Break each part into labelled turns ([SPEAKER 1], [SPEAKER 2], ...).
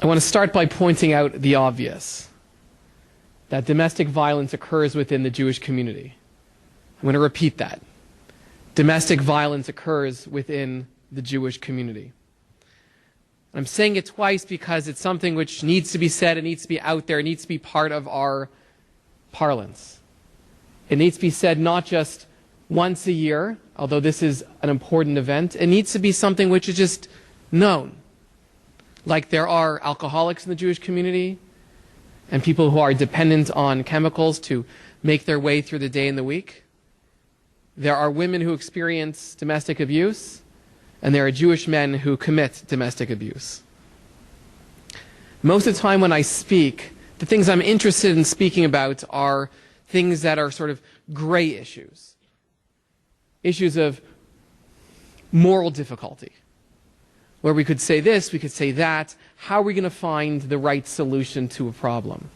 [SPEAKER 1] I want to start by pointing out the obvious, that domestic violence occurs within the Jewish community. I'm going to repeat that. Domestic violence occurs within the Jewish community. I'm saying it twice because it's something which needs to be said, it needs to be out there, it needs to be part of our parlance. It needs to be said not just once a year, although this is an important event. It needs to be something which is just known. Like there are alcoholics in the Jewish community and people who are dependent on chemicals to make their way through the day and the week. There are women who experience domestic abuse, and there are Jewish men who commit domestic abuse. Most of the time when I speak, the things I'm interested in speaking about are things that are sort of gray issues. Issues of moral difficulty, where we could say this, we could say that. How are we going to find the right solution to a problem?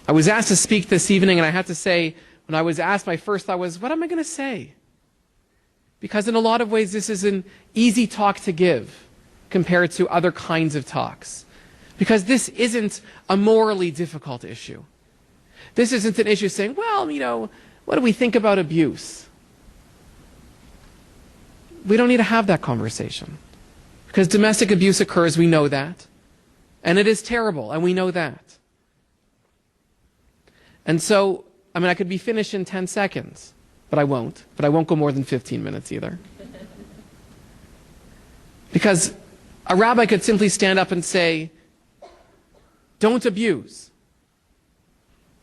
[SPEAKER 1] I was asked to speak this evening, and I had to say, when I was asked, my first thought was, what am I going to say? Because in a lot of ways, this is an easy talk to give compared to other kinds of talks. Because this isn't a morally difficult issue. This isn't an issue saying, well, what do we think about abuse? We don't need to have that conversation. Because domestic abuse occurs, we know that. And it is terrible, and we know that. And so, I could be finished in 10 seconds, but I won't. But I won't go more than 15 minutes either. Because a rabbi could simply stand up and say, don't abuse.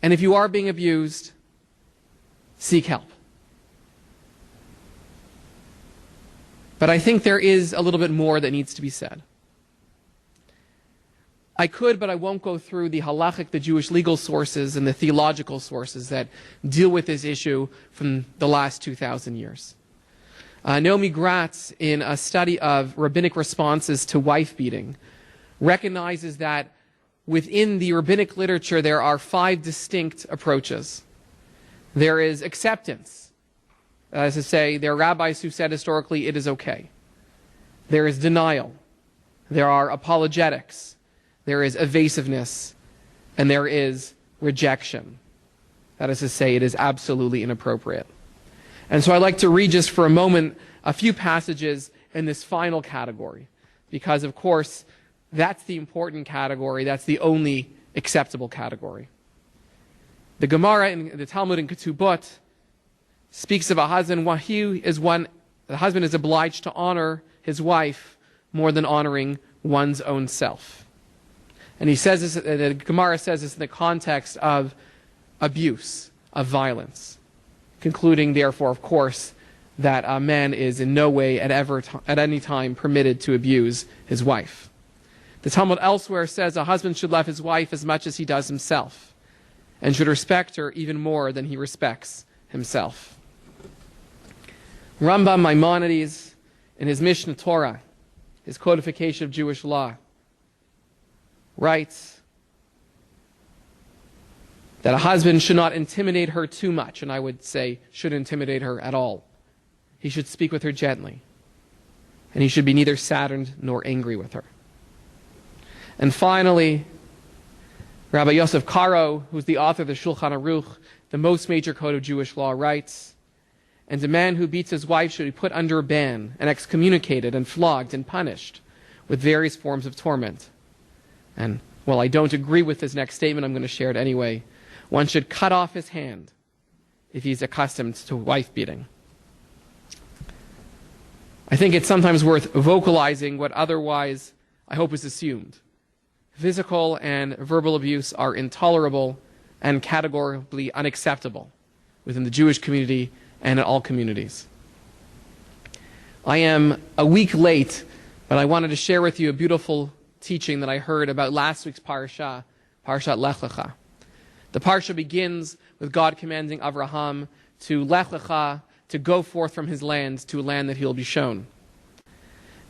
[SPEAKER 1] And if you are being abused, seek help. But I think there is a little bit more that needs to be said. I could, but I won't go through the halachic, the Jewish legal sources, and the theological sources that deal with this issue from the last 2,000 years. Naomi Gratz, in a study of rabbinic responses to wife beating, recognizes that within the rabbinic literature there are 5 distinct approaches. There is acceptance. As to say, there are rabbis who said historically it is okay. There is denial. There are apologetics. There is evasiveness. And there is rejection. That is to say, it is absolutely inappropriate. And so I'd like to read just for a moment a few passages in this final category. Because, of course, that's the important category. That's the only acceptable category. The Gemara in the Talmud in Ketubot speaks of a husband. The husband is obliged to honor his wife more than honoring one's own self. And he says this, the Gemara says this in the context of abuse, of violence, concluding, therefore, of course, that a man is in no way at any time permitted to abuse his wife. The Talmud elsewhere says a husband should love his wife as much as he does himself, and should respect her even more than he respects himself. Rambam Maimonides, in his Mishnah Torah, his codification of Jewish law, writes that a husband should not intimidate her too much, and I would say should intimidate her at all. He should speak with her gently, and he should be neither saddened nor angry with her. And finally, Rabbi Yosef Karo, who's the author of the Shulchan Aruch, the most major code of Jewish law, writes, and a man who beats his wife should be put under a ban and excommunicated and flogged and punished with various forms of torment. And while I don't agree with this next statement, I'm going to share it anyway. One should cut off his hand if he's accustomed to wife beating. I think it's sometimes worth vocalizing what otherwise I hope is assumed. Physical and verbal abuse are intolerable and categorically unacceptable within the Jewish community and in all communities. I am a week late, but I wanted to share with you a beautiful teaching that I heard about last week's parasha, Parashat Lech Lecha. The parsha begins with God commanding Avraham to Lech Lecha, to go forth from his land to a land that he will be shown.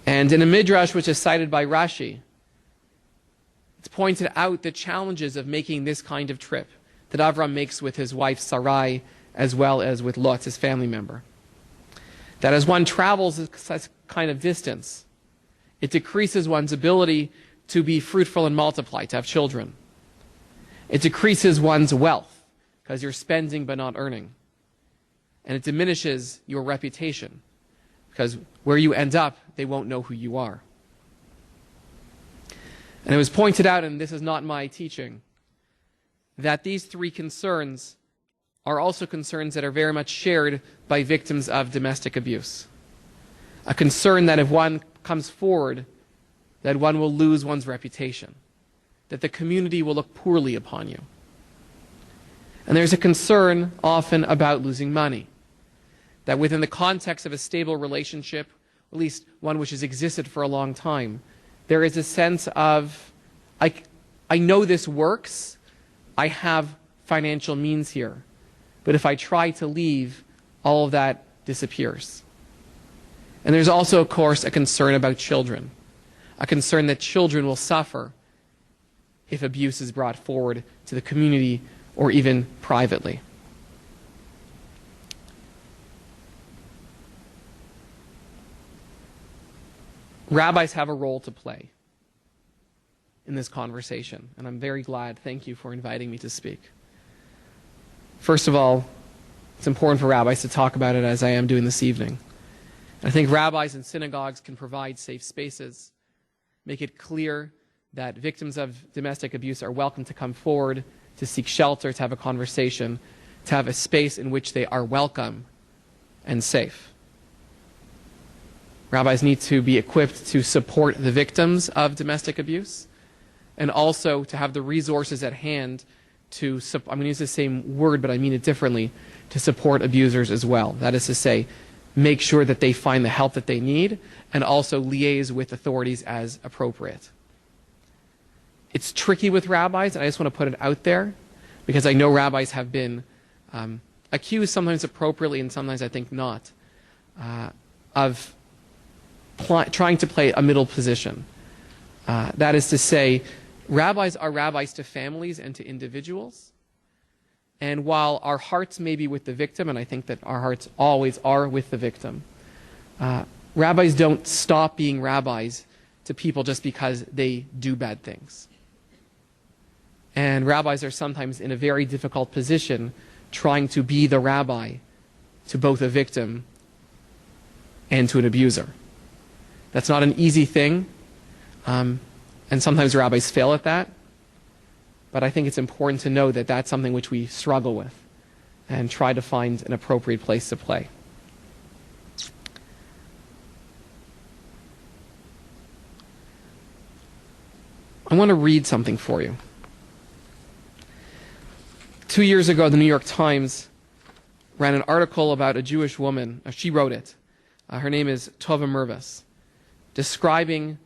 [SPEAKER 1] And in a midrash which is cited by Rashi, it's pointed out the challenges of making this kind of trip that Avram makes with his wife Sarai as well as with Lot, his family member. That as one travels this kind of distance, it decreases one's ability to be fruitful and multiply, to have children. It decreases one's wealth because you're spending but not earning. And it diminishes your reputation because where you end up, they won't know who you are. And it was pointed out, and this is not my teaching, that these three concerns are also concerns that are very much shared by victims of domestic abuse. A concern that if one comes forward, that one will lose one's reputation, that the community will look poorly upon you. And there's a concern often about losing money, that within the context of a stable relationship, at least one which has existed for a long time, there is a sense of, I know this works, I have financial means here, but if I try to leave, all of that disappears. And there's also, of course, a concern about children, a concern that children will suffer if abuse is brought forward to the community or even privately. Rabbis have a role to play in this conversation, and I'm very glad. Thank you for inviting me to speak. First of all, it's important for rabbis to talk about it as I am doing this evening. I think rabbis and synagogues can provide safe spaces, make it clear that victims of domestic abuse are welcome to come forward, to seek shelter, to have a conversation, to have a space in which they are welcome and safe. Rabbis need to be equipped to support the victims of domestic abuse and also to have the resources at hand to, I'm going to use the same word, but I mean it differently, to support abusers as well. That is to say, make sure that they find the help that they need and also liaise with authorities as appropriate. It's tricky with rabbis, and I just want to put it out there because I know rabbis have been accused, sometimes appropriately and sometimes I think not, of trying to play a middle position. That is to say, rabbis are rabbis to families and to individuals. And while our hearts may be with the victim, and I think that our hearts always are with the victim, rabbis don't stop being rabbis to people just because they do bad things. And rabbis are sometimes in a very difficult position trying to be the rabbi to both a victim and to an abuser. That's not an easy thing, and sometimes rabbis fail at that. But I think it's important to know that that's something which we struggle with and try to find an appropriate place to play. I want to read something for you. 2 years ago, the New York Times ran an article about a Jewish woman. She wrote it. Her name is Tova Mervis, describing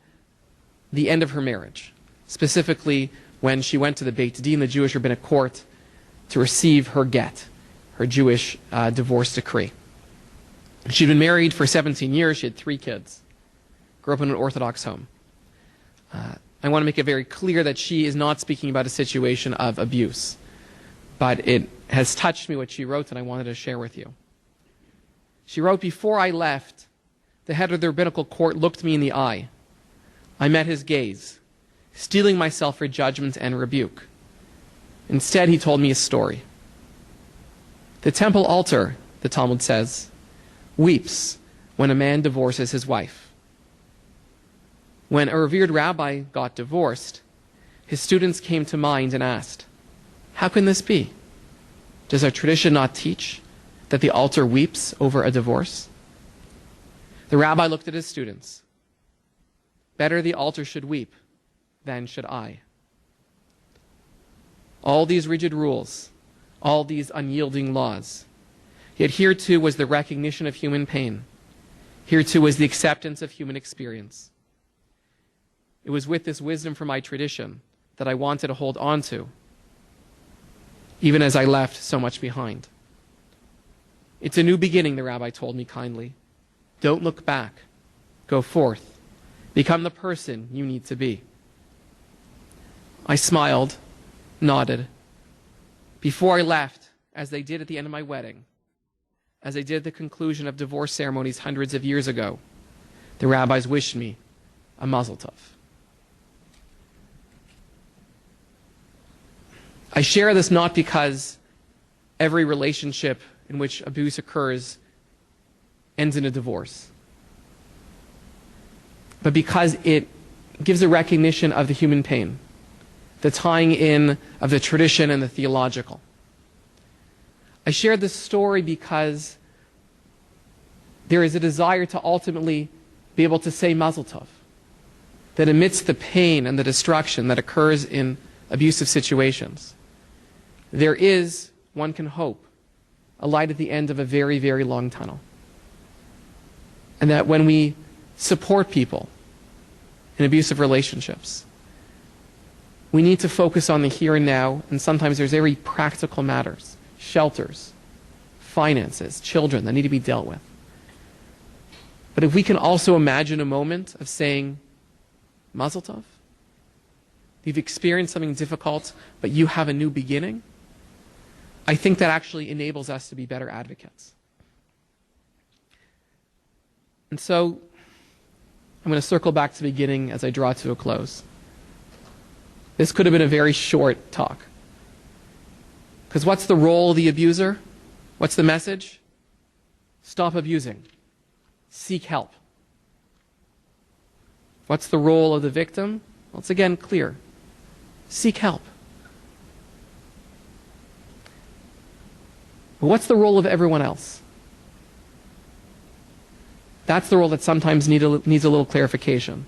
[SPEAKER 1] the end of her marriage, specifically when she went to the Beit Din, the Jewish rabbinic court, to receive her get, her Jewish divorce decree. She'd been married for 17 years. She had 3 kids. Grew up in an Orthodox home. I want to make it very clear that she is not speaking about a situation of abuse, but it has touched me what she wrote, and I wanted to share with you. She wrote, "Before I left, the head of the rabbinical court looked me in the eye. I met his gaze, steeling myself for judgment and rebuke. Instead, he told me a story. The temple altar, the Talmud says, weeps when a man divorces his wife. When a revered rabbi got divorced, his students came to mind and asked, 'How can this be? Does our tradition not teach that the altar weeps over a divorce?' The rabbi looked at his students. 'Better the altar should weep than should I.' All these rigid rules, all these unyielding laws, yet here too was the recognition of human pain. Here too was the acceptance of human experience. It was with this wisdom from my tradition that I wanted to hold on to, even as I left so much behind. It's a new beginning,' the rabbi told me kindly. 'Don't look back. Go forth. Become the person you need to be.' I smiled, nodded. Before I left, as they did at the end of my wedding, as they did at the conclusion of divorce ceremonies hundreds of years ago, the rabbis wished me a mazel tov." I share this not because every relationship in which abuse occurs ends in a divorce, but because it gives a recognition of the human pain, the tying in of the tradition and the theological. I share this story because there is a desire to ultimately be able to say Mazel Tov, that amidst the pain and the destruction that occurs in abusive situations, there is, one can hope, a light at the end of a very, very long tunnel. And that when we support people in abusive relationships, we need to focus on the here and now, and sometimes there's very practical matters, shelters, finances, children that need to be dealt with. But if we can also imagine a moment of saying, Mazel Tov, you've experienced something difficult, but you have a new beginning, I think that actually enables us to be better advocates. And so, I'm going to circle back to the beginning as I draw to a close. This could have been a very short talk. Because what's the role of the abuser? What's the message? Stop abusing. Seek help. What's the role of the victim? Well, it's again clear. Seek help. But what's the role of everyone else? That's the role that sometimes needs a little clarification.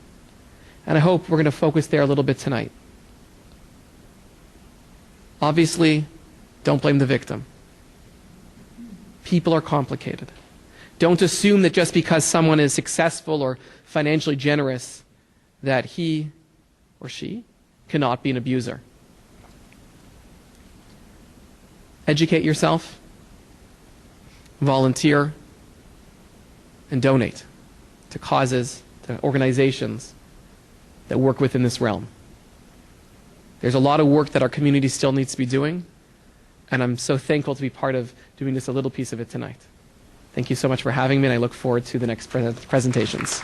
[SPEAKER 1] And I hope we're going to focus there a little bit tonight. Obviously, don't blame the victim. People are complicated. Don't assume that just because someone is successful or financially generous that he or she cannot be an abuser. Educate yourself, volunteer, and donate to causes, to organizations that work within this realm. There's a lot of work that our community still needs to be doing, and I'm so thankful to be part of doing just a little piece of it tonight. Thank you so much for having me, and I look forward to the next presentations.